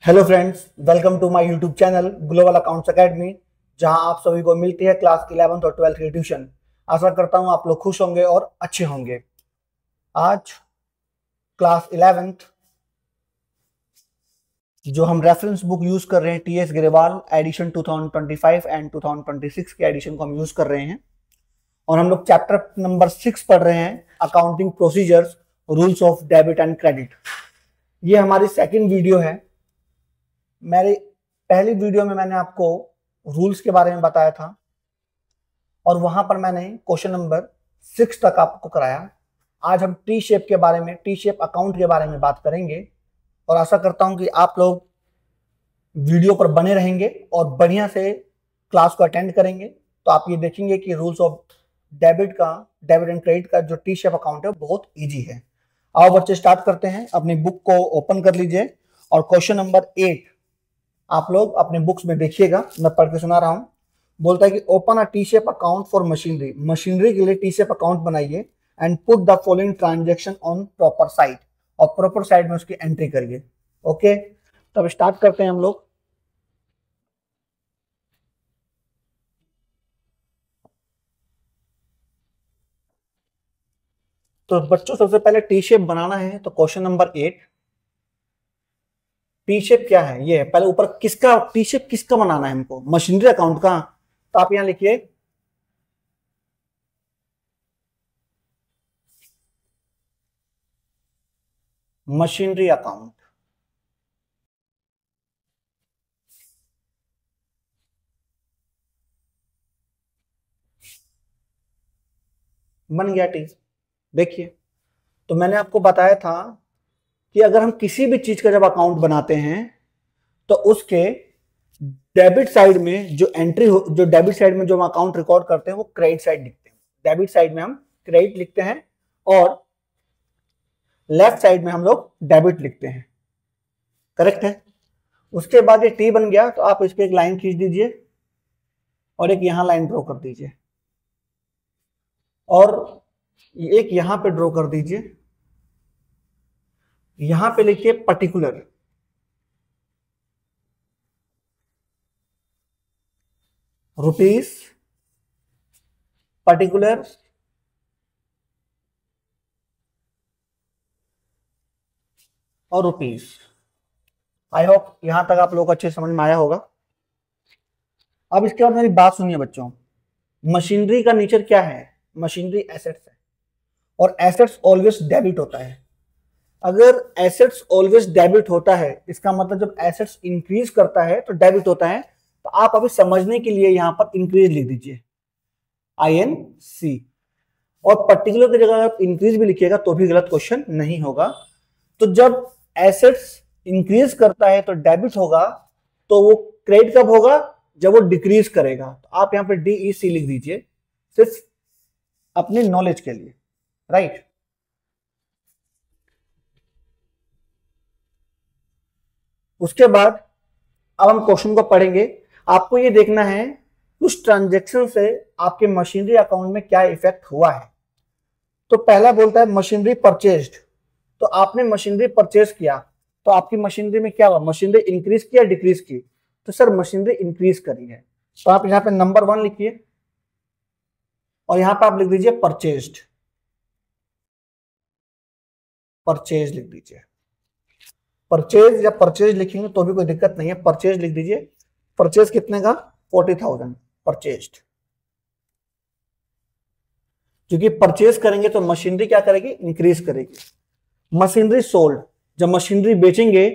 Hello friends, welcome to my YouTube channel Global Accounts Academy, जहां आप सभी को मिलती है क्लास 11th और 12th की ट्यूशन। आशा करता हूं आप लोग खुश होंगे और अच्छे होंगे। आज क्लास 11th जो हम रेफरेंस बुक यूज कर रहे हैं टीएस ग्रेवाल एडिशन 2025 एंड 2026 के एडिशन को हम यूज कर रहे हैं और हम लोग चैप्टर नंबर 6 पढ़ रहे हैं, accounting procedures, rules of debit and credit. ये हमारी सेकेंड वीडियो है। मेरी पहली वीडियो में मैंने आपको रूल्स के बारे में बताया था और वहां पर मैंने क्वेश्चन नंबर 6 तक आपको कराया। आज हम टी शेप के बारे में, टी शेप अकाउंट के बारे में बात करेंगे और आशा करता हूं कि आप लोग वीडियो पर बने रहेंगे और बढ़िया से क्लास को अटेंड करेंगे। तो आप ये देखेंगे कि rules of debit and credit का जो टी शेप अकाउंट है बहुत ईजी है। आओ बच्चे स्टार्ट करते हैं। अपनी बुक को ओपन कर लीजिए और क्वेश्चन नंबर 8 आप लोग अपने बुक्स में देखिएगा। मैं पढ़ के सुना रहा हूं। बोलता है कि open a T shape account for machinery. Machinery के लिए टी शेप अकाउंट बनाइए and put the following transaction on proper side, और प्रॉपर साइड में उसकी एंट्री करिए। ओके, तब स्टार्ट करते हैं हम लोग। तो बच्चों सबसे पहले टी शेप बनाना है। तो क्वेश्चन नंबर 8, टी शेप क्या है? ये है। पहले ऊपर किसका टी शेप किसका बनाना है हमको? मशीनरी अकाउंट का। तो आप यहां लिखिए मशीनरी अकाउंट। बन गया टी। देखिए, तो मैंने आपको बताया था कि अगर हम किसी भी चीज का जब अकाउंट बनाते हैं तो उसके डेबिट साइड में जो एंट्री हो, जो डेबिट साइड में जो हम अकाउंट रिकॉर्ड करते हैं वो क्रेडिट साइड लिखते हैं। डेबिट साइड में हम क्रेडिट लिखते हैं और लेफ्ट साइड में हम लोग डेबिट लिखते हैं। करेक्ट है। उसके बाद ये टी बन गया तो आप इस पे एक लाइन खींच दीजिए और एक यहां लाइन ड्रॉ कर दीजिए और एक यहां पे ड्रॉ कर दीजिए। यहां पे लिखिए पर्टिकुलर। रुपीस, पर्टिकुलर, और रुपीस। आई होप यहां तक आप लोग अच्छे समझ में आया होगा। अब इसके बाद मेरी बात सुनिए बच्चों। मशीनरी का नेचर क्या है? मशीनरी एसेट्स है और एसेट्स ऑलवेज डेबिट होता है। अगर एसेट्स ऑलवेज डेबिट होता है, इसका मतलब जब एसेट्स इंक्रीज करता है तो डेबिट होता है। तो आप अभी समझने के लिए यहां पर इंक्रीज लिख दीजिए, INC। और पर्टिकुलर की जगह आप इंक्रीज भी लिखिएगा तो भी गलत क्वेश्चन नहीं होगा। तो जब एसेट्स इंक्रीज करता है तो डेबिट होगा, तो वो क्रेडिट कब होगा? जब वो डिक्रीज करेगा। तो आप यहां पे DEC लिख दीजिए, सिर्फ अपने नॉलेज के लिए। राइट। उसके बाद अब हम क्वेश्चन को पढ़ेंगे। आपको ये देखना है उस ट्रांजेक्शन से आपके मशीनरी अकाउंट में क्या इफेक्ट हुआ है। तो पहला बोलता है मशीनरी परचेज्ड। तो आपने मशीनरी परचेज किया तो आपकी मशीनरी में क्या हुआ? मशीनरी इंक्रीज की या डिक्रीज की? तो सर मशीनरी इंक्रीज करी है। तो आप यहां पे नंबर 1 लिखिए और यहां पे आप लिख दीजिए परचेज्ड। परचेज लिख दीजिए। परचेज या परचेज लिखेंगे तो भी कोई दिक्कत नहीं है, परचेज लिख दीजिए। परचेज कितने का? 40,000 परचेज्ड। क्योंकि परचेज करेंगे तो मशीनरी क्या करेगी? इंक्रीज करेगी। मशीनरी सोल्ड, जब मशीनरी बेचेंगे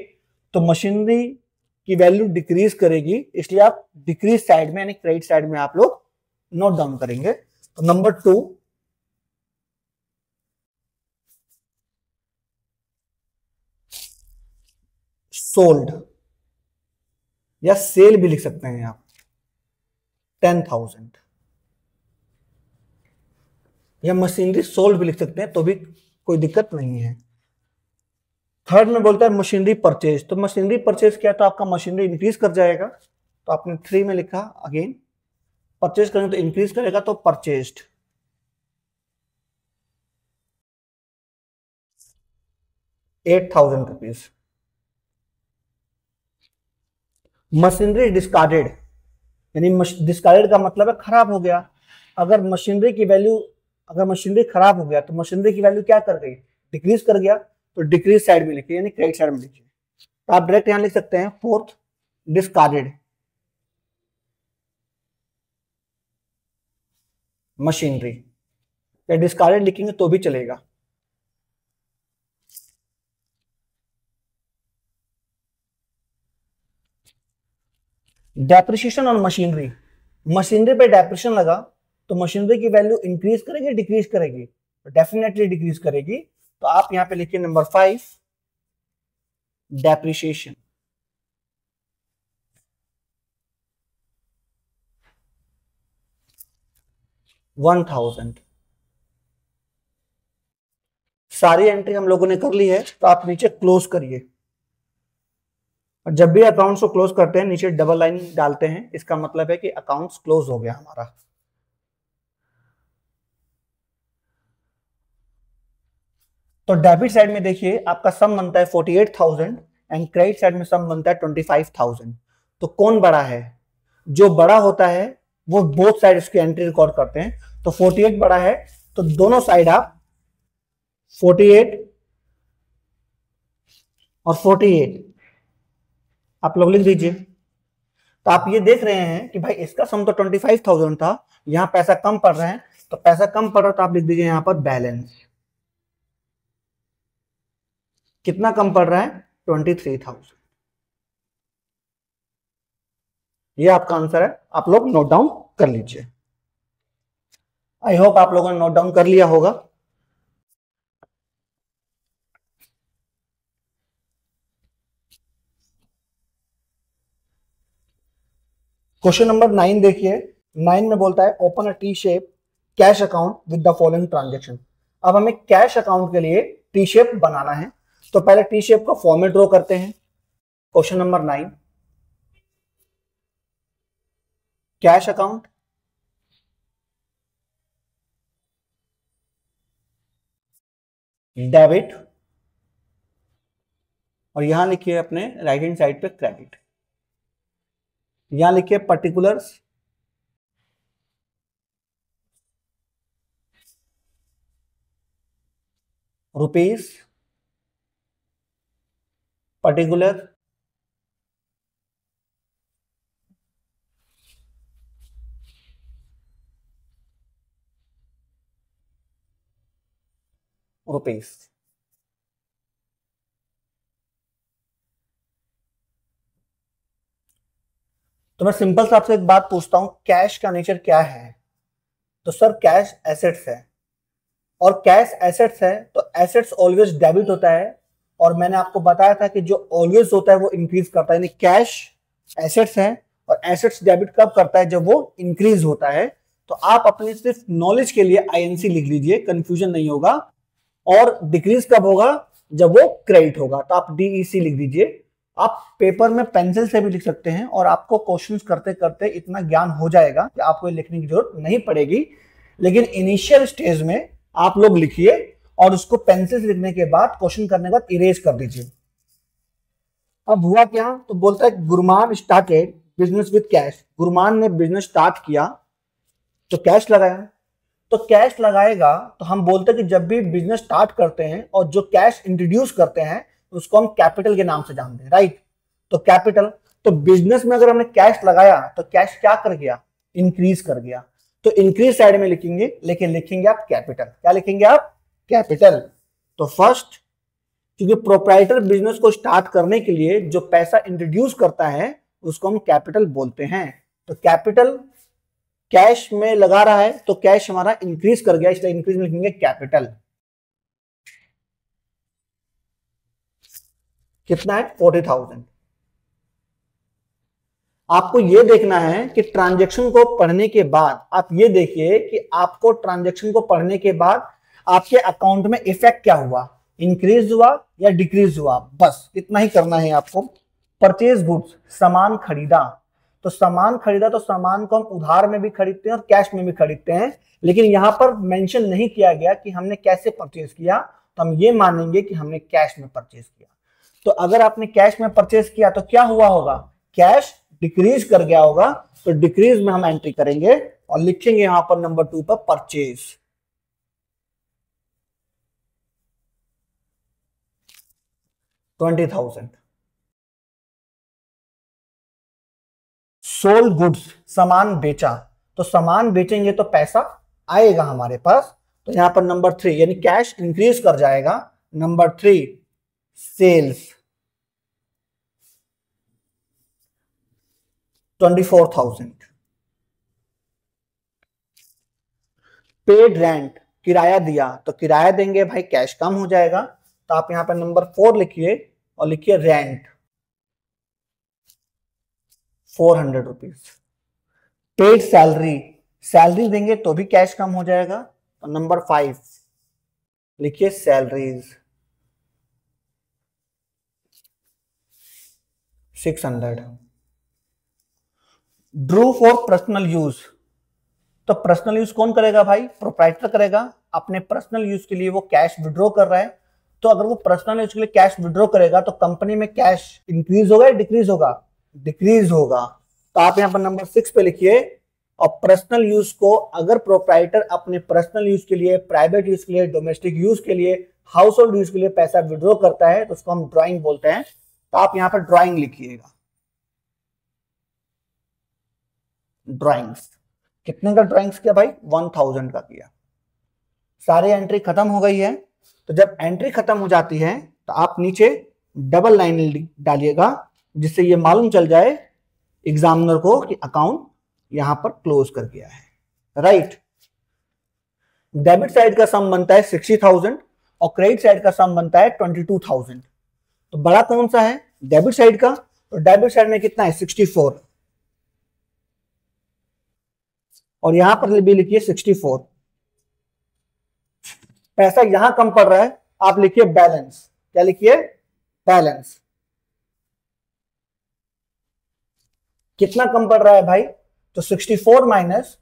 तो मशीनरी की वैल्यू डिक्रीज करेगी, इसलिए आप डिक्रीज साइड में यानी क्रेडिट साइड में आप लोग नोट डाउन करेंगे। तो नंबर 2, सोल्ड या सेल भी लिख सकते हैं आप, 10,000। या मशीनरी सोल्ड भी लिख सकते हैं तो भी कोई दिक्कत नहीं है। थर्ड में बोलता है मशीनरी परचेज। तो मशीनरी परचेज किया तो आपका मशीनरी इंक्रीज कर जाएगा। तो आपने 3 में लिखा, अगेन परचेज करेंगे तो इंक्रीज करेगा, तो परचेज्ड। 8,000 रुपीज। मशीनरी डिस्कार्डेड, यानी डिस्कार्डेड का मतलब है खराब हो गया। अगर मशीनरी की वैल्यू, अगर मशीनरी खराब हो गया तो मशीनरी की वैल्यू क्या कर गई, डिक्रीज कर गया, तो डिक्रीज साइड में लिखिए, यानी क्रेडिट साइड में लिखिए। तो आप डायरेक्ट यहां लिख सकते हैं फोर्थ डिस्कार्डेड मशीनरी, या डिस्कार्डेड लिखेंगे तो भी चलेगा। डेप्रिसिएशन ऑन मशीनरी, मशीनरी पे डेप्रिसिएशन लगा तो मशीनरी की वैल्यू इंक्रीज करेगी डिक्रीज करेगी, तो डेफिनेटली डिक्रीज करेगी। तो आप यहां पे लिखिए नंबर 5 डेप्रिसिएशन। $1000। सारी एंट्री हम लोगों ने कर ली है, तो आप नीचे क्लोज करिए। और जब भी अकाउंट्स को क्लोज करते हैं नीचे डबल लाइन डालते हैं, इसका मतलब है कि अकाउंट्स क्लोज हो गया हमारा। तो डेबिट साइड में देखिए आपका सम बनता है 48,000 एंड क्रेडिट साइड में सम बनता है 25,000। तो कौन बड़ा है, जो बड़ा होता है वो बोथ साइड इसकी एंट्री रिकॉर्ड करते हैं। तो 48 बड़ा है, तो दोनों साइड आप 48 और 48 आप लोग लिख दीजिए। तो आप ये देख रहे हैं कि भाई इसका सम तो 25,000 था, यहां पैसा कम पड़ रहा है, तो पैसा कम पड़ रहा है तो आप लिख दीजिए यहां पर बैलेंस। कितना कम पड़ रहा है, 23,000। ये आपका आंसर है, आप लोग नोट डाउन कर लीजिए। आई होप आप लोगों ने नोट डाउन कर लिया होगा। क्वेश्चन नंबर 9 देखिए। 9 में बोलता है open a T shape cash account with the following transaction. अब हमें कैश अकाउंट के लिए टी शेप बनाना है, तो पहले टी शेप का फॉर्मेट ड्रॉ करते हैं। Question number 9 cash account, debit, और यहां लिखिए अपने राइट हैंड साइड पे क्रेडिट। यहां लिखिए पर्टिकुलर्स, रुपीस, पर्टिकुलर, रुपीस। तो मैं सिंपल से आपसे एक बात पूछता हूं, कैश का नेचर क्या है? तो सर कैश एसेट्स है, और कैश एसेट्स है तो एसेट्स ऑलवेज डेबिट होता है, और मैंने आपको बताया था कि जो ऑलवेज होता है वो इंक्रीज करता है, यानी कैश एसेट्स है और एसेट्स डेबिट कब करता है, जब वो इंक्रीज होता है। तो आप अपने सिर्फ नॉलेज के लिए आईएनसी लिख लीजिए, कंफ्यूजन नहीं होगा। और डिक्रीज कब होगा, जब वो क्रेडिट होगा, तो आप डीईसी लिख दीजिए। आप पेपर में पेंसिल से भी लिख सकते हैं, और आपको क्वेश्चंस करते करते इतना ज्ञान हो जाएगा कि आपको लिखने की जरूरत नहीं पड़ेगी। लेकिन इनिशियल स्टेज में आप लोग लिखिए, और उसको पेंसिल से लिखने के बाद क्वेश्चन करने के बाद इरेज कर दीजिए। अब हुआ क्या, तो बोलता है Gurman started business with cash. Gurman ने बिजनेस स्टार्ट किया तो कैश लगाया। तो कैश लगाएगा तो हम बोलते हैं कि जब भी बिजनेस स्टार्ट करते हैं और जो कैश इंट्रोड्यूस करते हैं उसको हम कैपिटल के नाम से जानते हैं, राइट। तो कैपिटल, तो बिजनेस में अगर हमने कैश लगाया तो कैश क्या कर गया, इंक्रीज कर गया। तो इंक्रीज साइड में लिखेंगे, लेकिन लिखेंगे आप कैपिटल। क्या लिखेंगे आप, कैपिटल। तो फर्स्ट, क्योंकि प्रोप्राइटर बिजनेस को स्टार्ट करने के लिए जो पैसा इंट्रोड्यूस करता है उसको हम कैपिटल बोलते हैं। तो कैपिटल कैश में लगा रहा है तो कैश हमारा इंक्रीज कर गया, इसलिए इंक्रीज में लिखेंगे कैपिटल। कितना है, 40,000। आपको यह देखना है कि ट्रांजैक्शन को पढ़ने के बाद, आप ये देखिए कि आपको ट्रांजैक्शन को पढ़ने के बाद आपके अकाउंट में इफेक्ट क्या हुआ, इंक्रीज हुआ या डिक्रीज हुआ, बस इतना ही करना है आपको। परचेज गुड्स, सामान खरीदा। तो सामान खरीदा तो सामान को हम उधार में भी खरीदते हैं और कैश में भी खरीदते हैं, लेकिन यहां पर मेंशन नहीं किया गया कि हमने कैसे परचेज किया, तो हम ये मानेंगे कि हमने कैश में परचेज किया। तो अगर आपने कैश में परचेज किया तो क्या हुआ होगा, कैश डिक्रीज कर गया होगा, तो डिक्रीज में हम एंट्री करेंगे और लिखेंगे यहां पर नंबर 2 पर परचेज। $20,000। सोल्ड गुड्स, सामान बेचा, तो सामान बेचेंगे तो पैसा आएगा हमारे पास, तो यहां पर नंबर 3 यानी कैश इंक्रीज कर जाएगा। Number 3 sales 24,000। पेड रेंट, किराया दिया, तो किराया देंगे भाई कैश कम हो जाएगा, तो आप यहां पर नंबर 4 लिखिए और लिखिए rent 400 rupees. Paid salary, salary देंगे तो भी कैश कम हो जाएगा, तो नंबर 5 लिखिए salaries 600। Drew for personal use, तो पर्सनल यूज कौन करेगा भाई? प्रोप्राइटर करेगा। अपने पर्सनल यूज के लिए वो कैश विड्रॉ कर रहा है, तो अगर वो पर्सनल यूज के लिए कैश विड्रॉ करेगा तो कंपनी में कैश इंक्रीज होगा या डिक्रीज होगा? डिक्रीज होगा। तो आप यहां पर नंबर 6 पे लिखिए। और पर्सनल यूज को अगर प्रोप्राइटर अपने पर्सनल यूज के लिए, प्राइवेट यूज के लिए, डोमेस्टिक यूज के लिए, हाउस होल्ड यूज के लिए पैसा विड्रॉ करता है तो उसको हम ड्राइंग बोलते हैं। तो आप यहां पर ड्राइंग लिखिएगा। ड्राइंग्स कितने का ड्राइंग्स किया भाई? 1000 का किया। सारी एंट्री खत्म हो गई है। तो जब एंट्री खत्म हो जाती है तो आप नीचे डबल लाइन डालिएगा, जिससे ये मालूम चल जाए एग्जामिनर को कि अकाउंट यहां पर क्लोज कर गया है। राइट। डेबिट साइड का सम बनता है 60,000 और क्रेडिट साइड का सम बनता है 22,000। तो बड़ा कौन सा है? डेबिट साइड का। तो डेबिट साइड में कितना है? 64। और यहां पर भी लिखिए 64। पैसा यहां कम पड़ रहा है, आप लिखिए बैलेंस। क्या लिखिए? बैलेंस। कितना कम पड़ रहा है भाई? तो 64 माइनस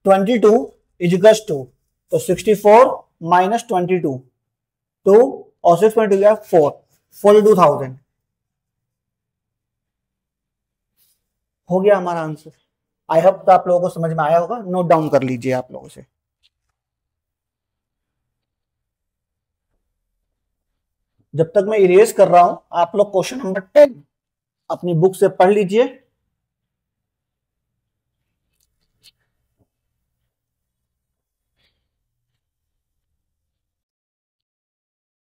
22 इजिकल्स टू, तो 64 माइनस 22 2 और 6 पॉइंट गया 4, 42,000 हो गया हमारा आंसर। आई होप आप लोगों को समझ में आया होगा। नोट डाउन कर लीजिए आप लोगों से। जब तक मैं इरेज कर रहा हूं आप लोग क्वेश्चन नंबर 10 अपनी बुक से पढ़ लीजिए।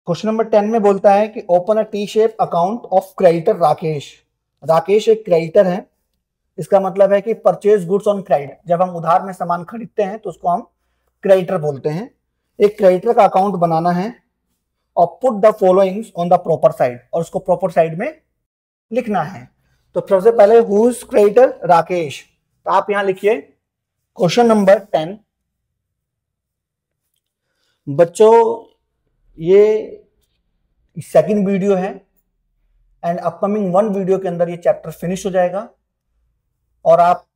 क्वेश्चन नंबर 10 में बोलता है कि open a T shape account of creditor Rakesh. Rakesh एक क्रेडिटर है। इसका मतलब है कि परचेज गुड्स ऑन क्रेडिट, जब हम उधार में सामान खरीदते हैं तो उसको हम क्रेडिटर बोलते हैं। एक क्रेडिटर का अकाउंट बनाना है और put the followings on the proper side, और उसको प्रॉपर साइड में लिखना है। तो सबसे पहले हु इज क्रेडिटर? राकेश। तो आप यहां लिखिए क्वेश्चन नंबर 10। बच्चों ये सेकंड वीडियो है एंड अपकमिंग 1 वीडियो के अंदर ये चैप्टर फिनिश हो जाएगा। और आप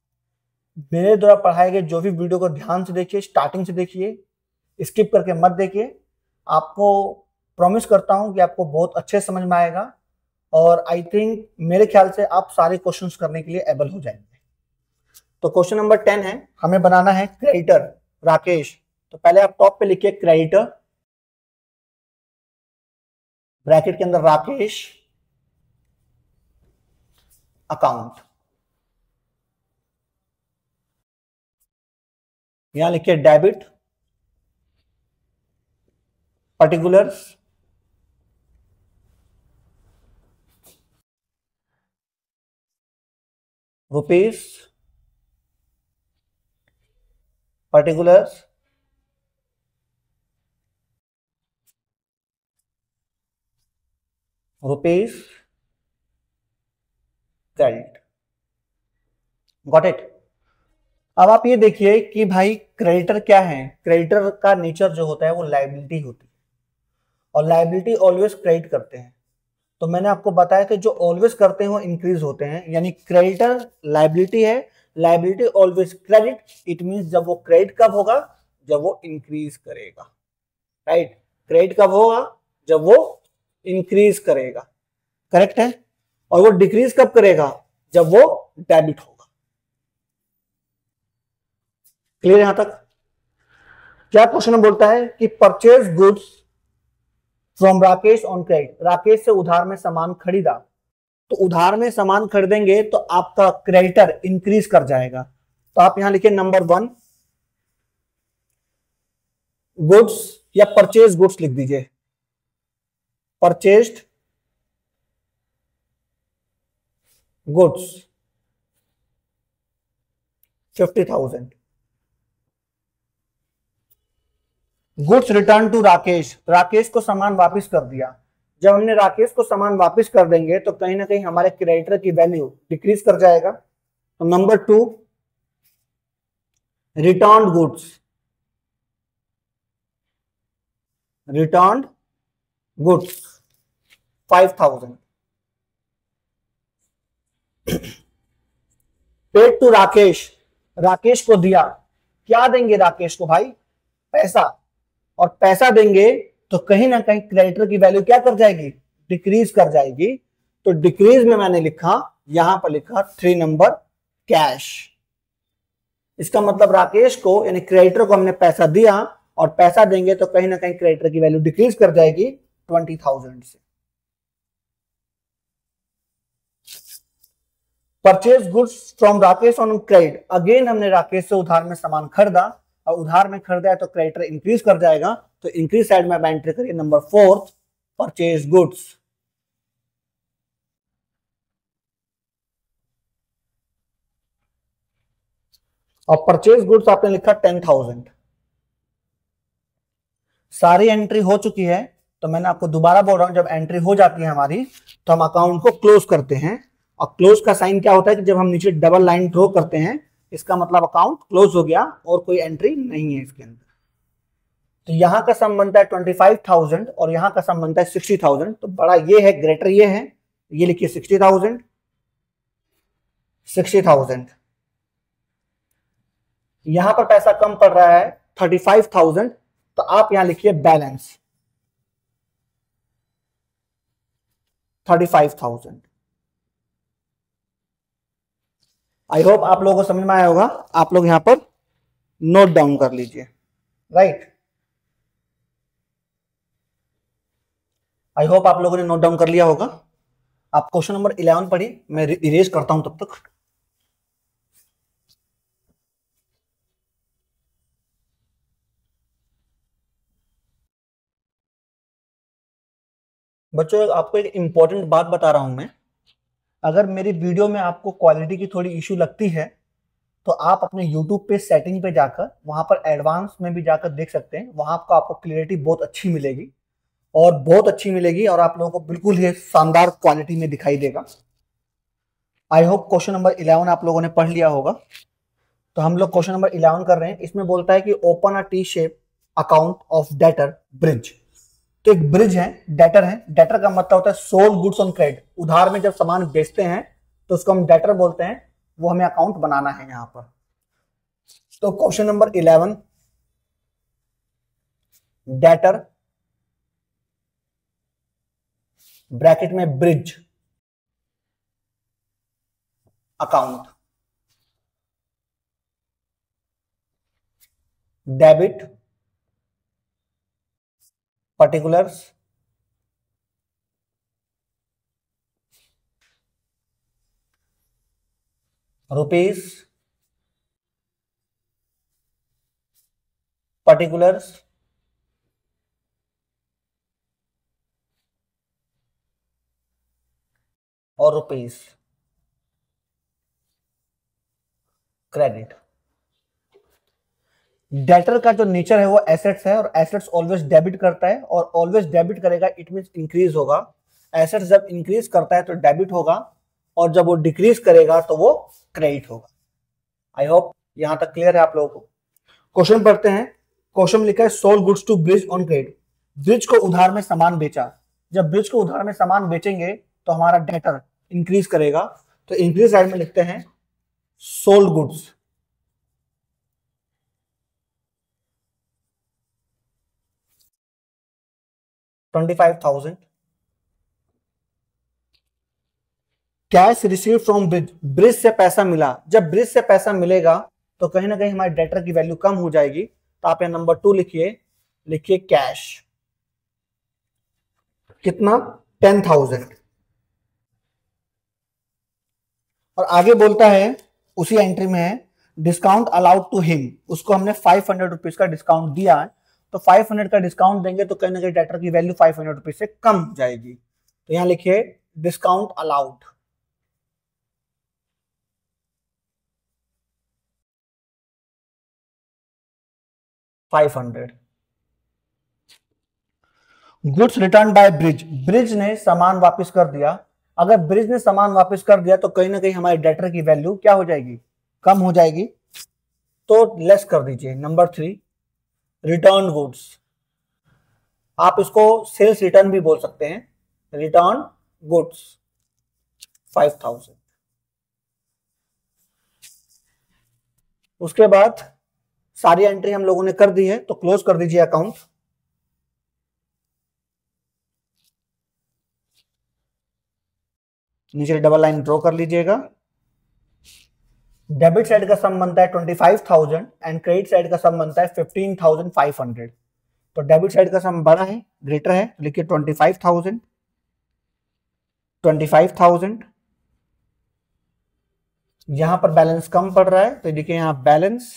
मेरे द्वारा पढ़ाए गए जो भी वीडियो को ध्यान से देखिए, स्टार्टिंग से देखिए, स्किप करके मत देखिए। आपको प्रॉमिस करता हूं कि आपको बहुत अच्छे समझ में आएगा और आई थिंक मेरे ख्याल से आप सारे क्वेश्चंस करने के लिए एबल हो जाएंगे। तो क्वेश्चन नंबर 10 है, हमें बनाना है क्रेडिटर राकेश। तो पहले आप टॉप पे लिखिए क्रेडिटर, ब्रैकेट के अंदर राकेश अकाउंट। यहां लिखिए debit particulars rupees particulars rupees credit. Got it. अब आप ये देखिए कि भाई क्रेडिटर क्या है? क्रेडिटर का नेचर जो होता है वो लायबिलिटी होती है और लायबिलिटी ऑलवेज क्रेडिट करते हैं। तो मैंने आपको बताया कि जो ऑलवेज करते हैं वो इंक्रीज होते हैं, यानी क्रेडिटर लायबिलिटी है, liability always credit. It means जब वो क्रेडिट कब होगा? जब वो इंक्रीज करेगा। राइट। क्रेडिट कब होगा? जब वो इंक्रीज करेगा। करेक्ट है। और वो डिक्रीज कब करेगा? जब वो डेबिट होगा। क्लियर यहां तक? क्या क्वेश्चन में बोलता है कि purchase goods from Rakesh on credit, Rakesh से उधार में सामान खरीदा, तो उधार में सामान खरीदेंगे तो आपका क्रेडिटर इंक्रीज कर जाएगा। तो आप यहां लिखिए नंबर 1 गुड्स, या परचेज गुड्स लिख दीजिए, purchased goods 50,000, goods return to Rakesh, Rakesh को सामान वापस कर दिया। जब हमने राकेश को सामान वापस कर देंगे तो कहीं ना कहीं हमारे क्रेडिटर की वैल्यू डिक्रीज कर जाएगा। तो number 2 return goods, return goods 5,000, paid to Rakesh, Rakesh को दिया। क्या देंगे राकेश को भाई? पैसा। और पैसा देंगे तो कहीं ना कहीं क्रेडिटर की वैल्यू क्या कर जाएगी? डिक्रीज कर जाएगी। तो डिक्रीज में मैंने लिखा, यहां पर लिखा 3 नंबर कैश। इसका मतलब राकेश को यानी क्रेडिटर को हमने पैसा दिया और पैसा देंगे तो कहीं ना कहीं क्रेडिटर की वैल्यू डिक्रीज कर जाएगी 20,000 से। Purchase goods from Rakesh on credit, again हमने राकेश से उधार में सामान खरीदा और उधार में खरीदा है तो क्रेडिटर इंक्रीज कर जाएगा। तो इंक्रीज साइड में एंट्री करिए नंबर 4 परचेज गुड्स। और परचेज गुड्स आपने लिखा 10,000। सारी एंट्री हो चुकी है। तो मैंने आपको दोबारा बोल रहा हूं, जब एंट्री हो जाती है हमारी तो हम अकाउंट को क्लोज करते हैं। और क्लोज का साइन क्या होता है कि जब हम नीचे डबल लाइन ड्रॉ करते हैं, इसका मतलब अकाउंट क्लोज हो गया और कोई एंट्री नहीं है इसके अंदर। तो यहां का सम बनता है 25,000 और यहां का सम बनता है 60,000। तो बड़ा ये है, ग्रेटर ये है, ये लिखिए 60,000, 60,000। यहां पर पैसा कम पड़ रहा है 35,000, तो आप यहां लिखिए बैलेंस 35,000। आई होप आप लोगों को समझ में आया होगा। आप लोग यहां पर नोट डाउन कर लीजिए, राइट। आई होप आप लोगों ने नोट डाउन कर लिया होगा। आप क्वेश्चन नंबर 11 पढ़िए, मैं इरेज करता हूं तब तक। बच्चों आपको एक इंपॉर्टेंट बात बता रहा हूं मैं। अगर मेरी वीडियो में आपको क्वालिटी की थोड़ी इश्यू लगती है तो आप अपने YouTube पे सेटिंग पे जाकर वहां पर एडवांस में भी जाकर देख सकते हैं। वहां आपको क्लियरिटी बहुत अच्छी मिलेगी और बहुत अच्छी मिलेगी और आप लोगों को बिल्कुल ही शानदार क्वालिटी में दिखाई देगा। आई होप क्वेश्चन नंबर 11 आप लोगों ने पढ़ लिया होगा। तो हम लोग क्वेश्चन नंबर 11 कर रहे हैं। इसमें बोलता है कि open a T shape account of debtor bridge. तो एक ब्रिज है, डेटर है। डेटर का मतलब होता है सोल्ड गुड्स ऑन क्रेडिट, उधार में जब सामान बेचते हैं तो उसको हम डेटर बोलते हैं। वो हमें अकाउंट बनाना है यहां पर। तो क्वेश्चन नंबर 11, डेटर ब्रैकेट में bridge account, debit particulars rupees particulars और रुपीज क्रेडिट। डेटर का जो नेचर है वो एसेट्स है और एसेट्स ऑलवेज डेबिट करता है और ऑलवेज डेबिट करेगा, इट मींस इंक्रीज होगा। एसेट्स जब इंक्रीज करता है तो डेबिट होगा और जब वो डिक्रीज करेगा तो वो क्रेडिट होगा। आई होप यहां तक क्लियर है आप लोगों को। क्वेश्चन पढ़ते हैं। क्वेश्चन में लिखा है sold goods to Brij on credit, Brij को उधार में सामान बेचा। जब ब्रिज को उधार में सामान बेचेंगे तो हमारा डेटर इंक्रीज करेगा। तो इंक्रीज साइड में लिखते हैं sold goods, $25,000, cash receive from bridge, bridge से पैसा मिला। जब ब्रिज से पैसा मिलेगा तो कहीं ना कहीं हमारे डेटर की वैल्यू कम हो जाएगी। तो आप यहाँ नंबर 2 लिखिए, लिखिए कैश, कितना 10,000। और आगे बोलता है उसी एंट्री में है डिस्काउंट अलाउड टू हिम, उसको हमने 500 रुपीज का डिस्काउंट दिया है। तो 500 का डिस्काउंट देंगे तो कहीं ना कहीं डेटर की वैल्यू 500 रुपीज से कम हो जाएगी। तो यहां लिखिए discount allowed, $500। Goods return by Brij, Brij ने सामान वापस कर दिया। अगर ब्रिज ने सामान वापस कर दिया तो कहीं ना कहीं हमारे डेटर की वैल्यू क्या हो जाएगी, कम हो जाएगी। तो लेस कर दीजिए। नंबर 3 रिटर्न गुड्स, आप इसको सेल्स रिटर्न भी बोल सकते हैं। Return goods 5,000। उसके बाद सारी एंट्री हम लोगों ने कर दी है तो क्लोज कर दीजिए अकाउंट। नीचे डबल लाइन ड्रॉ कर लीजिएगा। डेबिट साइड का सम बनता है 25,000 एंड क्रेडिट साइड का सम बनता है 15,500। तो डेबिट साइड का सम बड़ा है, ग्रेटर है, तो लिखिए 25,000, 25,000। यहां पर बैलेंस कम पड़ रहा है तो देखिए यहां बैलेंस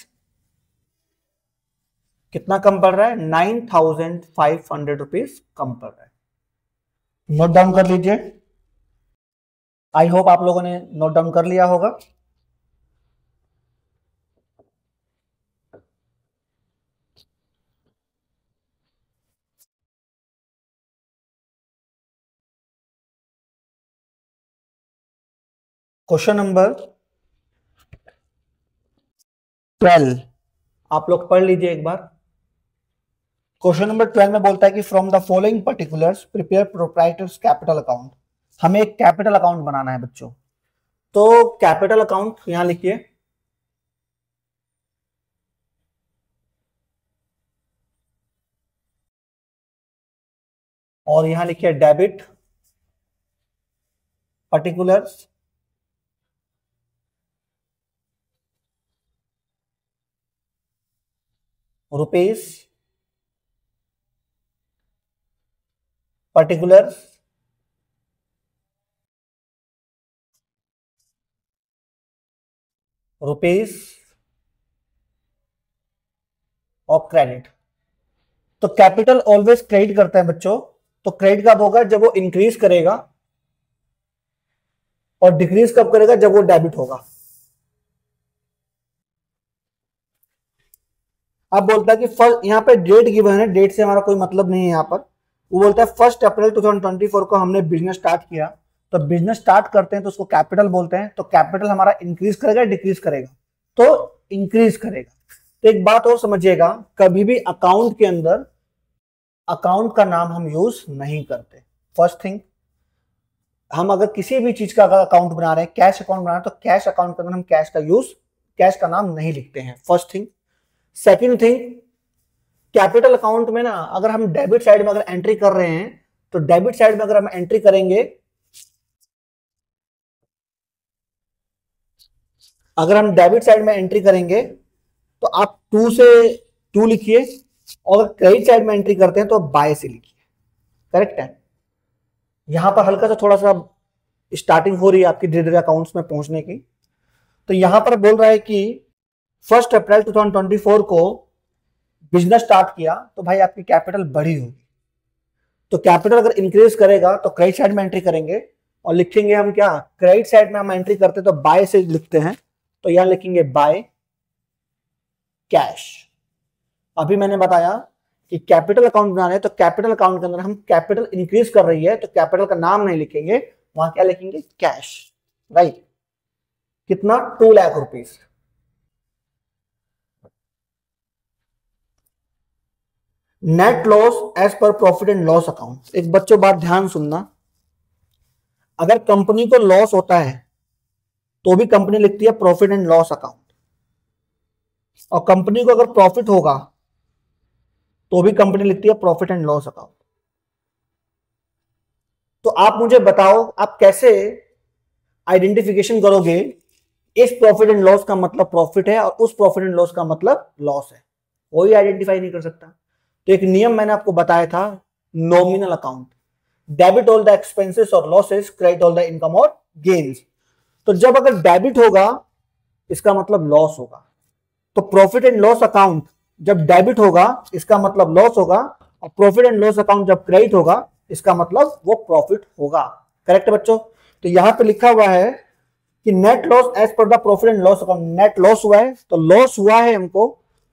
कितना कम पड़ रहा है, 9,500 रुपीज कम पड़ रहा है। नोट डाउन कर लीजिए। आई होप आप लोगों ने नोट डाउन कर लिया होगा। क्वेश्चन नंबर 12 आप लोग पढ़ लीजिए एक बार। क्वेश्चन नंबर 12 में बोलता है कि from the following particulars prepare proprietors capital account. हमें एक कैपिटल अकाउंट बनाना है बच्चों। तो कैपिटल अकाउंट यहां लिखिए, और यहां लिखिए debit particulars rupees particulars rupees और क्रेडिट। तो कैपिटल ऑलवेज क्रेडिट करता है बच्चों। तो क्रेडिट कब होगा, जब वो इंक्रीज करेगा, और डिक्रीज कब करेगा, जब वो डेबिट होगा। अब बोलता है कि फर्स्ट, यहाँ पे डेट गिवन है, डेट से हमारा कोई मतलब नहीं है। यहाँ पर वो बोलता है 1 अप्रैल 2024 को हमने बिजनेस स्टार्ट किया। तो बिजनेस स्टार्ट करते हैं तो उसको कैपिटल बोलते हैं। तो कैपिटल हमारा इंक्रीज करेगा डिक्रीज करेगा, तो इंक्रीज करेगा। तो एक बात और समझिएगा, कभी भी अकाउंट के अंदर अकाउंट का नाम हम यूज नहीं करते। फर्स्ट थिंग, हम अगर किसी भी चीज का अगर अकाउंट बना रहे हैं, कैश अकाउंट बना रहे हैं, तो कैश अकाउंट के अंदर हम कैश का नाम नहीं लिखते हैं। First thing. Second thing, capital account में ना अगर हम डेबिट साइड में अगर एंट्री कर रहे हैं तो डेबिट साइड में अगर हम एंट्री करेंगे, अगर हम डेबिट साइड में एंट्री करेंगे तो आप 2 से 2 लिखिए, और क्रेडिट साइड में एंट्री करते हैं तो बाय से लिखिए। करेक्ट है। यहां पर हल्का सा थोड़ा सा स्टार्टिंग हो रही है आपकी धीरे धीरे अकाउंट्स में पहुंचने की। तो यहां पर बोल रहा है कि 1 अप्रैल 2024 को बिजनेस स्टार्ट किया, तो भाई आपकी कैपिटल बढ़ी होगी। तो कैपिटल अगर इंक्रीज करेगा तो क्रेडिट साइड में एंट्री करेंगे, और लिखेंगे हम क्या, क्रेडिट साइड में हम एंट्री करते तो बाय से लिखते हैं। तो यहां लिखेंगे बाय कैश। अभी मैंने बताया कि कैपिटल अकाउंट बना रहे हैं तो कैपिटल अकाउंट के अंदर हम कैपिटल इंक्रीज कर रही है तो कैपिटल का नाम नहीं लिखेंगे, वहां क्या लिखेंगे, कैश। राइट। कितना, 2 lakh rupees. Net loss as per profit and loss account. एक बच्चों बात ध्यान सुनना, अगर कंपनी को लॉस होता है तो भी कंपनी लिखती है प्रॉफिट एंड लॉस अकाउंट, और कंपनी को अगर प्रॉफिट होगा तो भी कंपनी लिखती है प्रॉफिट एंड लॉस अकाउंट। तो आप मुझे बताओ, आप कैसे आइडेंटिफिकेशन करोगे, इस प्रॉफिट एंड लॉस का मतलब प्रॉफिट है और उस प्रॉफिट एंड लॉस का मतलब लॉस है, कोई आइडेंटिफाई नहीं कर सकता। तो एक नियम मैंने आपको बताया था, nominal account, debit all the expenses और losses, credit all the income और गेन्स। तो जब अगर डेबिट होगा इसका मतलब लॉस होगा, तो प्रॉफिट एंड लॉस अकाउंट जब डेबिट होगा इसका मतलब लॉस होगा, और प्रॉफिट एंड लॉस अकाउंट जब क्रेडिट होगा इसका मतलब वो प्रॉफिट होगा। करेक्ट बच्चों? तो यहां पे लिखा हुआ है कि net loss as per the profit and loss account, net loss हुआ है तो लॉस हुआ है हमको,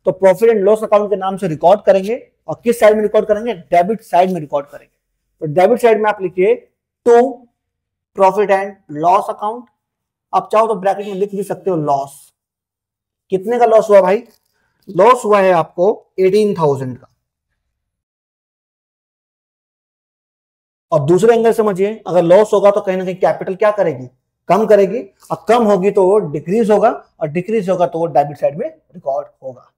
तो प्रॉफिट एंड लॉस अकाउंट के नाम से रिकॉर्ड करेंगे। और किस साइड में रिकॉर्ड करेंगे? डेबिट साइड में रिकॉर्ड करेंगे। तो डेबिट साइड में आप लिखिए to profit and loss account. आप चाहो तो ब्रैकेट में लिख भी सकते हो लॉस। कितने का लॉस हुआ भाई? लॉस हुआ है आपको 18,000 का। और दूसरे एंगल समझिए, अगर लॉस होगा तो कहीं ना कहीं कैपिटल क्या करेगी? कम करेगी, और कम होगी तो वो डिक्रीज होगा, और डिक्रीज होगा तो वो डेबिट साइड में रिकॉर्ड होगा।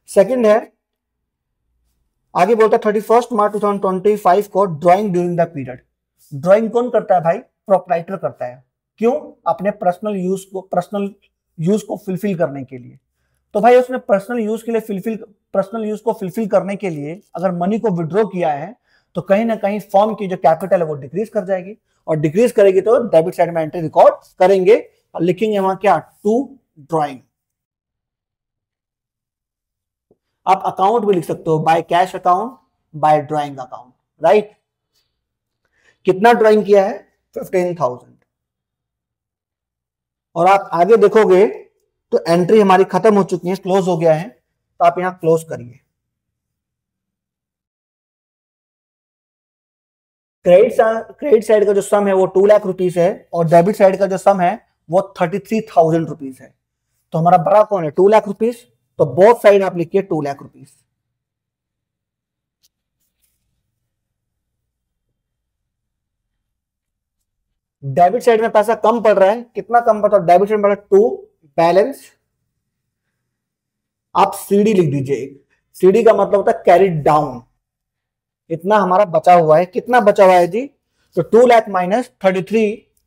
सेकंड है, आगे बोलता है 31 मार्च 2025 को drawing during the period. Drawing कौन करता है भाई? प्रोप्राइटर करता है। क्यों? अपने पर्सनल यूज को फुलफिल करने के लिए। तो भाई उसने पर्सनल यूज को फुलफिल करने के लिए अगर मनी को विड्रॉ किया है तो कहीं ना कहीं फॉर्म की जो कैपिटल है वो डिक्रीज कर जाएगी, और डिक्रीज करेगी तो डेबिट साइड में एंट्री रिकॉर्ड करेंगे और लिखेंगे वहां क्या? To drawing. आप अकाउंट भी लिख सकते हो, by cash account, by drawing account. Right? कितना ड्राइंग किया है? 15,000। और आप आगे देखोगे तो एंट्री हमारी खत्म हो चुकी है, क्लोज हो गया है, तो आप यहां क्लोज करिए। क्रेडिट साइड का जो सम है वो 2 लाख रुपीस है, और डेबिट साइड का जो सम है वो 33,000 रुपीस है। तो हमारा बड़ा कौन है? 2 लाख रुपीस। तो बोथ साइड आप लिखिए 2 लाख रुपीस। डेबिट साइड में पैसा कम पड़ रहा है, कितना कम पड़ रहा है? डेबिट साइड में पड़ रहा है 2 बैलेंस। आप सीडी लिख दीजिए। सीडी का मतलब होता है कैरिड डाउन। इतना हमारा बचा हुआ है। कितना बचा हुआ है जी? तो 2 lakh minus 33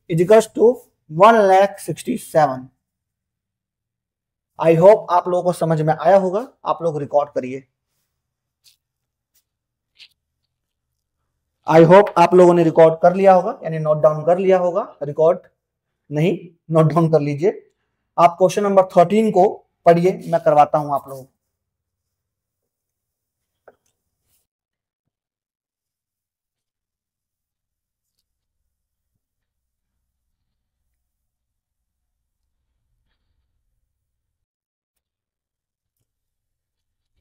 equals to 1,67,000। I hope आप लोगों को समझ में आया होगा। आप लोग रिकॉर्ड करिए। आई होप आप लोगों ने रिकॉर्ड कर लिया होगा, यानी नोट डाउन कर लिया होगा। रिकॉर्ड नहीं, नोट डाउन कर लीजिए। आप क्वेश्चन नंबर 13 को पढ़िए, मैं करवाता हूं आप लोगों को।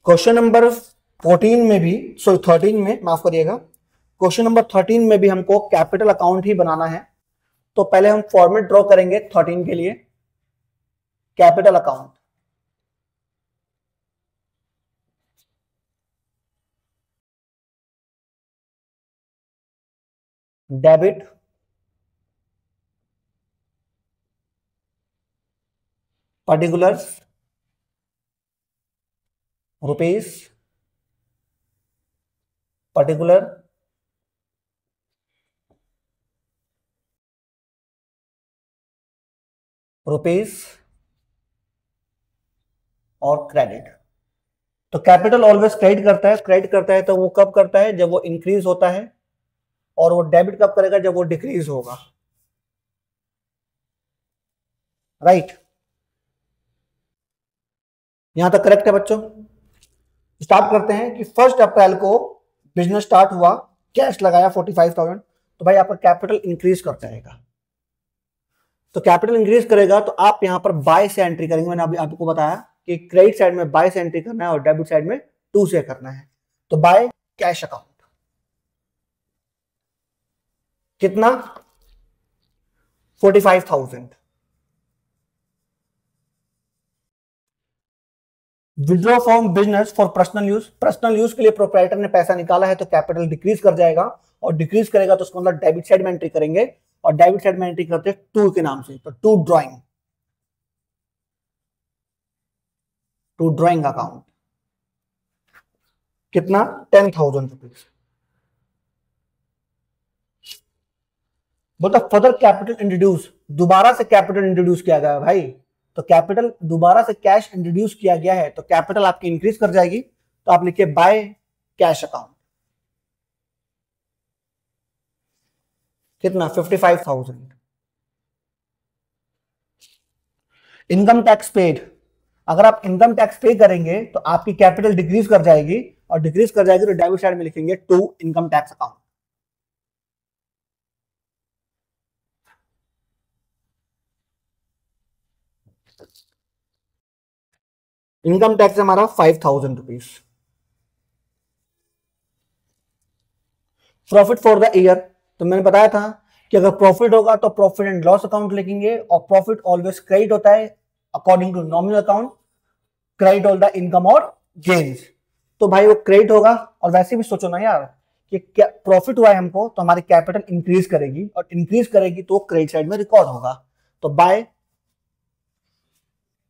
क्वेश्चन नंबर 14 में भी, सॉरी 13 में, माफ करिएगा, क्वेश्चन नंबर 13 में भी हमको कैपिटल अकाउंट ही बनाना है। तो पहले हम फॉर्मेट ड्रॉ करेंगे 13 के लिए। Capital account, debit, particulars, rupees, particular, rupees और क्रेडिट। तो कैपिटल ऑलवेज क्रेडिट करता है। क्रेडिट करता है तो वो कब करता है? जब वो इंक्रीज होता है। और वो डेबिट कब करेगा? जब वो डिक्रीज होगा। राइट? यहां तक करेक्ट है बच्चों? स्टार्ट करते हैं कि 1 अप्रैल को बिजनेस स्टार्ट हुआ, कैश लगाया 45,000। तो भाई आपका कैपिटल इंक्रीज करता रहेगा। तो कैपिटल इंक्रीज करेगा तो आप यहां पर बाय से एंट्री करेंगे। मैंने अभी आपको बताया कि क्रेडिट साइड में बाय से एंट्री करना है और डेबिट साइड में टू से करना है। तो बाय कैश अकाउंट कितना? 45,000। Withdraw from business for personal use. Personal use के लिए प्रोप्राइटर ने पैसा निकाला है तो कैपिटल डिक्रीज कर जाएगा, और डिक्रीज करेगा तो उसको मतलब डेबिट साइड में एंट्री करेंगे, और डेबिट साइड में एंट्री करते हैं टू के नाम से। तो टू ड्राइंग अकाउंट कितना? 10,000 रुपीज। बोलता फर्दर कैपिटल इंट्रोड्यूस दोबारा से कैपिटल इंट्रोड्यूस किया गया है भाई, तो कैपिटल दोबारा से कैश इंट्रोड्यूस किया गया है तो कैपिटल आपकी इंक्रीज कर जाएगी, तो आप लिखिए बाय कैश अकाउंट। कितना? 55,000। इनकम टैक्स पेड, अगर आप इनकम टैक्स पे करेंगे तो आपकी कैपिटल डिक्रीज कर जाएगी, और डिक्रीज कर जाएगी तो डेबिट साइड में लिखेंगे to income tax account. Income tax हमारा 5,000 rupees. Profit for the year, तो मैंने बताया था कि अगर प्रॉफिट होगा तो प्रॉफिट एंड लॉस अकाउंट लिखेंगे, और प्रॉफिट ऑलवेज क्रेडिट होता है according to nominal account, credit all the income और गेन्स। तो भाई वो क्रेडिट होगा, और वैसे भी सोचो ना यार कि क्या प्रॉफिट हुआ है हमको तो हमारी कैपिटल इंक्रीज करेगी, और इंक्रीज करेगी तो क्रेडिट साइड में रिकॉर्ड होगा। तो by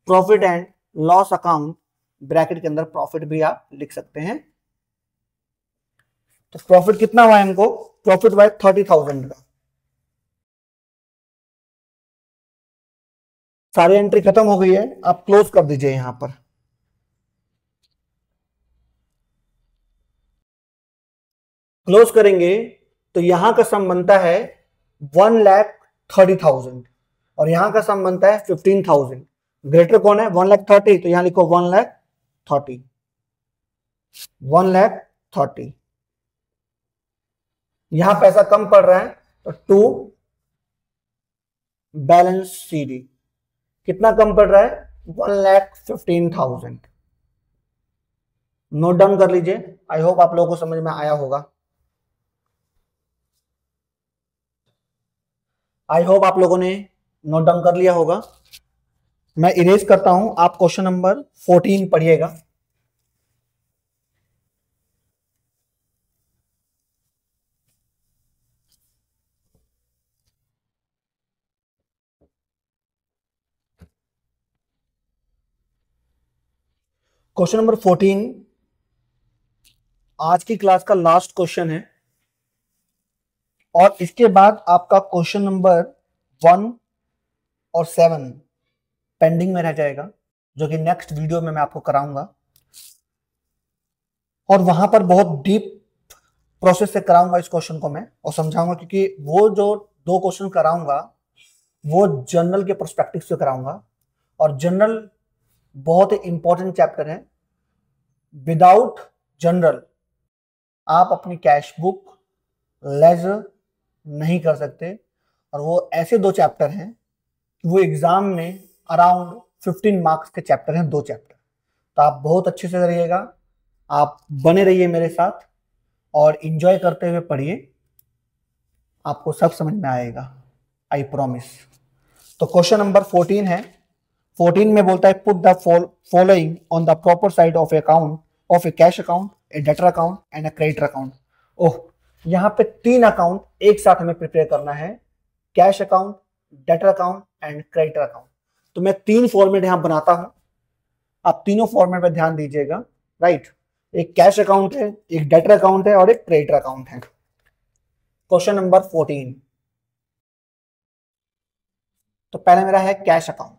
profit and loss account, bracket के अंदर प्रॉफिट भी आप लिख सकते हैं। तो प्रॉफिट कितना हुआ है हमको? प्रॉफिट हुआ है 30,000 का। सारी एंट्री खत्म हो गई है, आप क्लोज कर दीजिए यहां पर। क्लोज करेंगे तो यहां का सम बनता है 1,30,000, और यहां का सम बनता है 15,000। ग्रेटर कौन है? 1,30,000, तो यहां लिखो 1,30,000, 1,30,000। यहां पैसा कम पड़ रहा है तो टू बैलेंस सीडी, कितना कम पड़ रहा है? 1,15,000। नोट डाउन कर लीजिए, आई होप आप लोगों को समझ में आया होगा। आई होप आप लोगों ने नोट डाउन कर लिया होगा। मैं इरेज करता हूं, आप क्वेश्चन नंबर 14 पढ़िएगा। क्वेश्चन नंबर 14 आज की क्लास का लास्ट क्वेश्चन है, और इसके बाद आपका क्वेश्चन नंबर 1 और 7 पेंडिंग में रह जाएगा, जो कि नेक्स्ट वीडियो में मैं आपको कराऊंगा, और वहां पर बहुत डीप प्रोसेस से कराऊंगा इस क्वेश्चन को मैं, और समझाऊंगा, क्योंकि वो जो दो क्वेश्चन कराऊंगा वो जनरल के पर्सपेक्टिव से कराऊंगा, और जनरल बहुत ही इंपॉर्टेंट चैप्टर है। विदाउट जनरल आप अपनी कैश बुक लेजर नहीं कर सकते, और वो ऐसे दो चैप्टर हैं कि वो एग्जाम में अराउंड 15 मार्क्स के चैप्टर हैं, दो चैप्टर। तो आप बहुत अच्छे से करिएगा, आप बने रहिए मेरे साथ और इंजॉय करते हुए पढ़िए, आपको सब समझ में आएगा, आई प्रॉमिस। तो क्वेश्चन नंबर 14 है। 14 में बोलता है put the following on the proper side of account of a cash account, a debtor account and a creditor account. Oh, यहाँ पे 3 अकाउंट एक साथ हमें प्रिपेयर करना है, cash account, debtor account and creditor account. तो मैं 3 फॉर्मेट यहां बनाता हूं, आप तीनों फॉर्मेट में ध्यान दीजिएगा, राइट। एक कैश अकाउंट है, एक डेटर अकाउंट है और एक क्रेडिटर अकाउंट है। क्वेश्चन नंबर 14, तो पहले मेरा है cash account.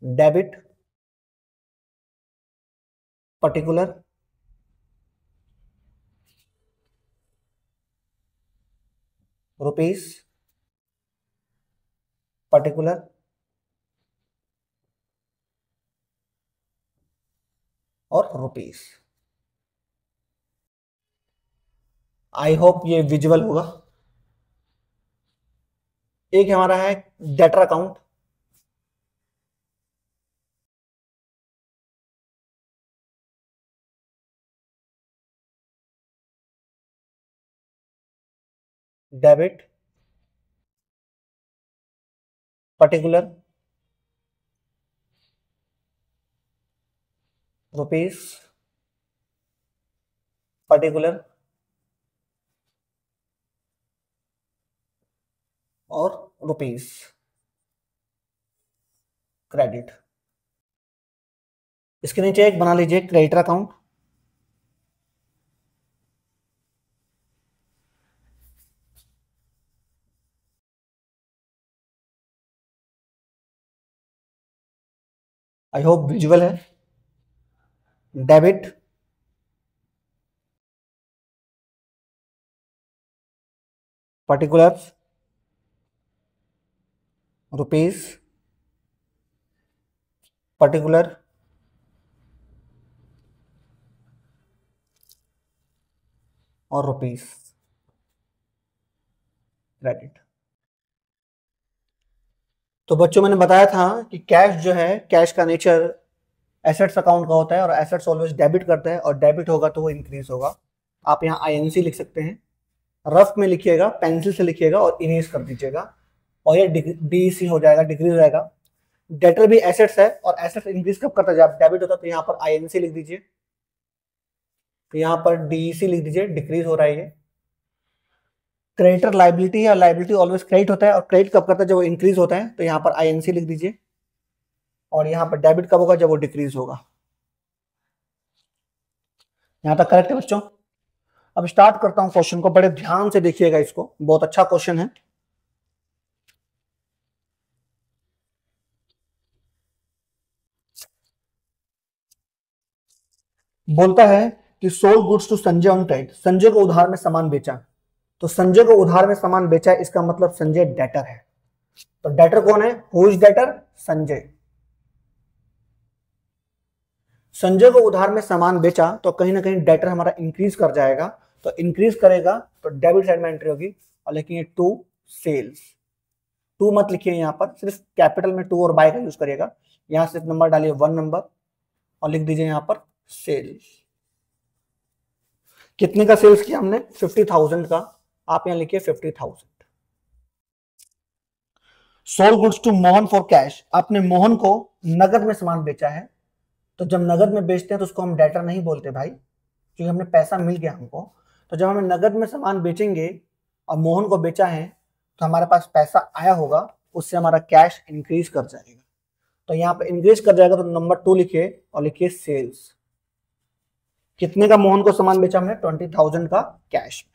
Debit particular, rupees particular, और रुपीस। आई होप ये विजुअल होगा। एक हमारा है debtor account, debit particular, rupees particular, और रुपीस क्रेडिट। इसके नीचे एक बना लीजिए creditor account. I hope visual है। डेबिट, पर्टिकुलर्स, रुपीज, पर्टिकुलर, और रुपीज, क्रेडिट। तो बच्चों मैंने बताया था कि कैश जो है, कैश का नेचर एसेट्स अकाउंट का होता है और एसेट्स ऑलवेज डेबिट करता है, और डेबिट होगा तो वो इंक्रीज होगा। आप यहाँ आईएनसी लिख सकते हैं, रफ में लिखिएगा, पेंसिल से लिखिएगा और इरेज कर दीजिएगा, और ये डीसी हो जाएगा, डिक्रीज हो जाएगा। डेटर भी एसेट्स है, और एसेट्स इंक्रीज कब करता है, जब डेबिट होता है। तो यहाँ पर आईएनसी लिख दीजिए, तो यहाँ पर डीसी लिख दीजिए, डिक्रीज हो रहा है ये। क्रेडिटर लाइबिलिटी है, लाइबिलिटी ऑलवेज क्रेडिट होता है, और क्रेडिट कब करता है, जब वो इंक्रीज होता है। तो यहाँ पर आईएनसी लिख दीजिए, और यहाँ पर डेबिट कब होगा, जब वो डिक्रीज होगा। यहाँ तक करेक्ट है बच्चों। अब स्टार्ट करता हूं क्वेश्चन को, बड़े ध्यान से देखिएगा इसको, बहुत अच्छा क्वेश्चन है। बोलता है कि sold goods to Sanjay on credit, Sanjay को उधार में सामान बेचा। तो संजय को उधार में सामान बेचा, इसका मतलब संजय डेटर है। तो डेटर कौन है, who is debtor, Sanjay. Sanjay को उधार में सामान बेचा, तो कहीं ना कहीं डेटर हमारा इंक्रीज कर जाएगा। तो इंक्रीज करेगा तो डेबिट साइड में एंट्री होगी, और लिखिए टू सेल्स। टू मत लिखिए, यहाँ पर सिर्फ कैपिटल में टू और बाय का यूज करिएगा। यहां सिर्फ नंबर डालिए 1 नंबर, और लिख दीजिए यहाँ पर सेल्स। कितने का सेल्स किया हमने, 50,000 का। आप यहां लिखिए 50,000। Sold goods to Mohan for cash, आपने मोहन को नगद में सामान बेचा है। तो जब नगद में बेचते हैं तो उसको हम डेटर नहीं बोलते भाई, क्योंकि हमने पैसा मिल गया हमको। तो जब हमें नगद में सामान बेचेंगे और मोहन को बेचा है, तो हमारे पास पैसा आया होगा, उससे हमारा कैश इंक्रीज कर जाएगा। तो यहाँ पे इंक्रीज कर जाएगा, तो नंबर 2 लिखिए और लिखिए सेल्स। कितने का मोहन को सामान बेचा हमने, 20,000 का cash.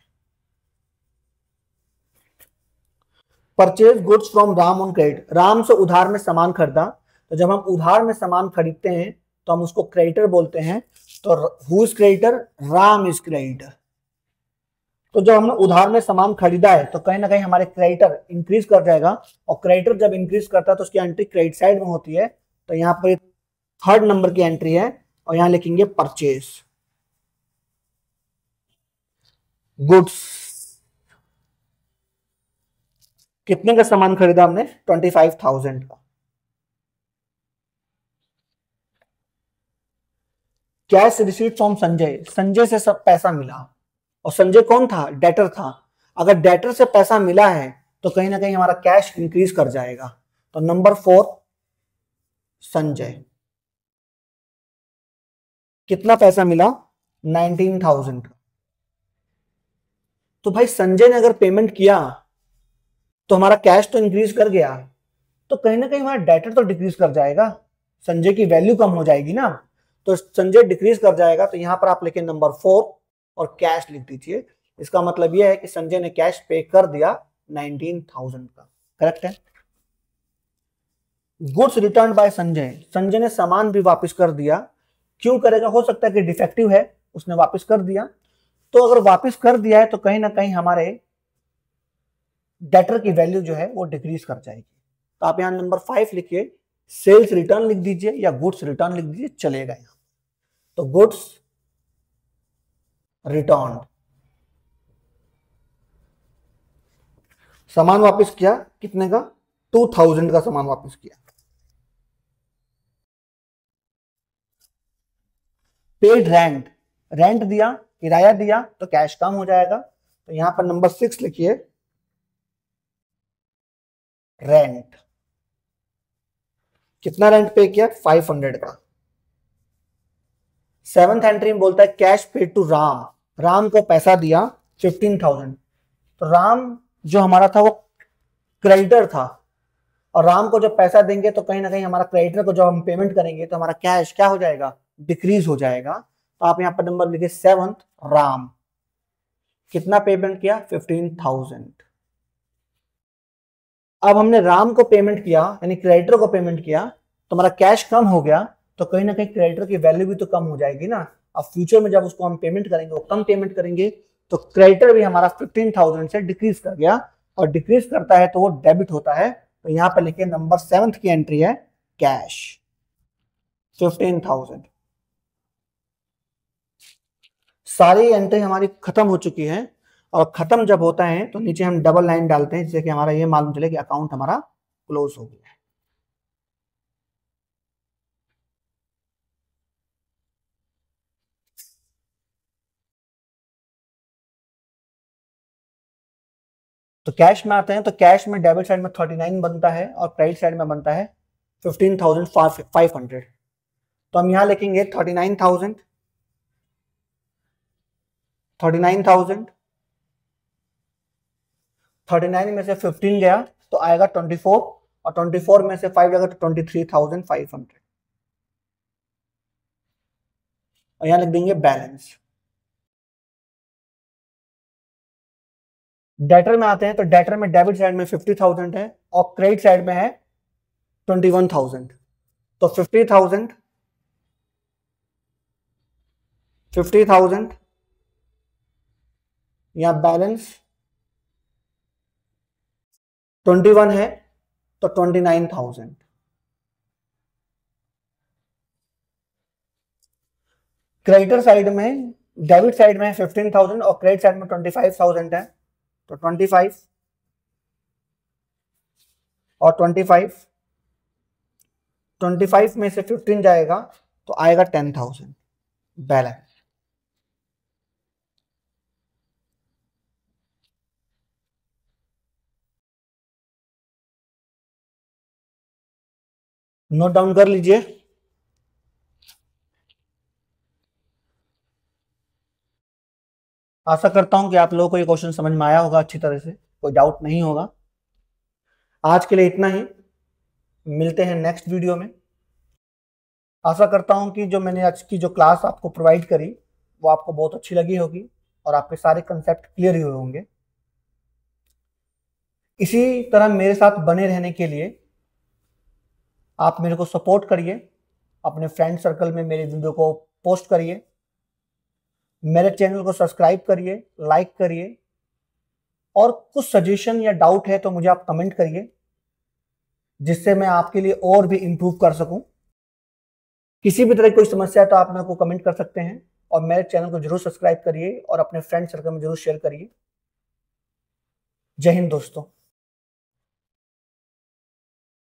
Purchase goods from Ram on credit, Ram से उधार में सामान खरीदा। तो जब हम उधार में सामान खरीदते हैं तो हम उसको क्रेडिटर बोलते हैं। तो who is creditor, Ram is creditor. तो जब हमने उधार में सामान खरीदा है, तो कहीं ना कहीं हमारे क्रेडिटर इंक्रीज कर जाएगा, और क्रेडिटर जब इंक्रीज करता है तो उसकी एंट्री क्रेडिट साइड में होती है। तो यहाँ पर 3rd नंबर की एंट्री है, और यहां लिखेंगे परचेज गुड्स। कितने का सामान खरीदा हमने, 25,000 का। Cash receipt from Sanjay, Sanjay से सब पैसा मिला, और संजय कौन था, डेटर था। अगर डेटर से पैसा मिला है तो कहीं ना कहीं हमारा कैश इंक्रीज कर जाएगा। तो नंबर 4 संजय, कितना पैसा मिला, 19,000 का। तो भाई संजय ने अगर पेमेंट किया तो हमारा कैश तो इंक्रीज कर गया, तो कहीं ना कहीं हमारा डेटर तो डिक्रीज कर जाएगा, संजय की वैल्यू कम हो जाएगी ना। तो संजय डिक्रीज कर जाएगा। तो यहां पर आप लिखें नंबर 4 और कैश लिख दीजिए। इसका मतलब यह है कि संजय ने कैश पे कर दिया 19,000 का। करेक्ट है। Goods return by Sanjay, Sanjay ने सामान भी वापस कर दिया। क्यों करेगा, हो सकता है कि डिफेक्टिव है, उसने वापस कर दिया। तो अगर वापस कर दिया है तो कहीं ना कहीं हमारे डेटर की वैल्यू जो है वो डिक्रीज कर जाएगी। तो आप यहां नंबर 5 लिखिए, सेल्स रिटर्न लिख दीजिए या गुड्स रिटर्न लिख दीजिए, चलेगा यहां। तो गुड्स रिटर्न, सामान वापस किया, कितने का, 2,000 का सामान वापस किया। पेड रेंट, रेंट दिया, किराया दिया, तो कैश कम हो जाएगा। तो यहां पर नंबर 6 लिखिए, रेंट। कितना रेंट पे किया, 500 का। 7th एंट्री में बोलता है cash paid to Ram, Ram को पैसा दिया 15,000। तो राम जो हमारा था वो क्रेडिटर था, और राम को जब पैसा देंगे तो कहीं ना कहीं हमारा क्रेडिटर को जब हम पेमेंट करेंगे तो हमारा कैश क्या हो जाएगा, डिक्रीज हो जाएगा। तो आप यहां पर नंबर लिखिए 7th राम, कितना पेमेंट किया, 15,000। अब हमने राम को पेमेंट किया, यानी क्रेडिटर को पेमेंट किया, तो हमारा कैश कम हो गया तो कहीं ना कहीं क्रेडिटर की वैल्यू भी तो कम हो जाएगी ना। अब फ्यूचर में जब उसको हम पेमेंट करेंगे, वो कम पेमेंट करेंगे, तो क्रेडिटर भी हमारा 15,000 से डिक्रीज कर गया, और डिक्रीज करता है तो वो डेबिट होता है। तो यहाँ पे लिखिए नंबर 7 की एंट्री है कैश 15,000। सारी एंट्री हमारी खत्म हो चुकी है, और खत्म जब होता है तो नीचे हम डबल लाइन डालते हैं, जिससे कि हमारा ये मालूम चले कि अकाउंट हमारा क्लोज हो गया है। तो कैश में आते हैं, तो कैश में डेबिट साइड में 39 बनता है और क्रेडिट साइड में बनता है 15,500। तो हम यहां लिखेंगे 39,000, 39,000, 39 में से 15 गया तो आएगा 24, और 24 में से 5 जाएगा तो 23,500, और यहां लिख देंगे बैलेंस। डेटर में आते हैं, तो डेटर में डेबिट साइड में 50,000 है और क्रेडिट साइड में है 21,000। तो 50,000, 50,000 या बैलेंस 21 है तो 29,000। क्रेडिटर साइड में, डेबिट साइड में 15,000 और क्रेडिट साइड में 25,000 है, तो 25 और 25, 25 में से 15 जाएगा तो आएगा 10,000 बैलेंस। नोट डाउन कर लीजिए। आशा करता हूं कि आप लोगों को ये क्वेश्चन समझ में आया होगा अच्छी तरह से, कोई डाउट नहीं होगा। आज के लिए इतना ही, मिलते हैं नेक्स्ट वीडियो में। आशा करता हूं कि जो मैंने आज की जो क्लास आपको प्रोवाइड करी वो आपको बहुत अच्छी लगी होगी और आपके सारे कंसेप्ट क्लियर हुए होंगे। इसी तरह मेरे साथ बने रहने के लिए आप मेरे को सपोर्ट करिए, अपने फ्रेंड सर्कल में मेरे वीडियो को पोस्ट करिए, मेरे चैनल को सब्सक्राइब करिए, लाइक करिए, और कुछ सजेशन या डाउट है तो मुझे आप कमेंट करिए, जिससे मैं आपके लिए और भी इम्प्रूव कर सकूं। किसी भी तरह की कोई समस्या है तो आप मेरे को कमेंट कर सकते हैं, और मेरे चैनल को जरूर सब्सक्राइब करिए और अपने फ्रेंड सर्कल में जरूर शेयर करिए। जय हिंद दोस्तों।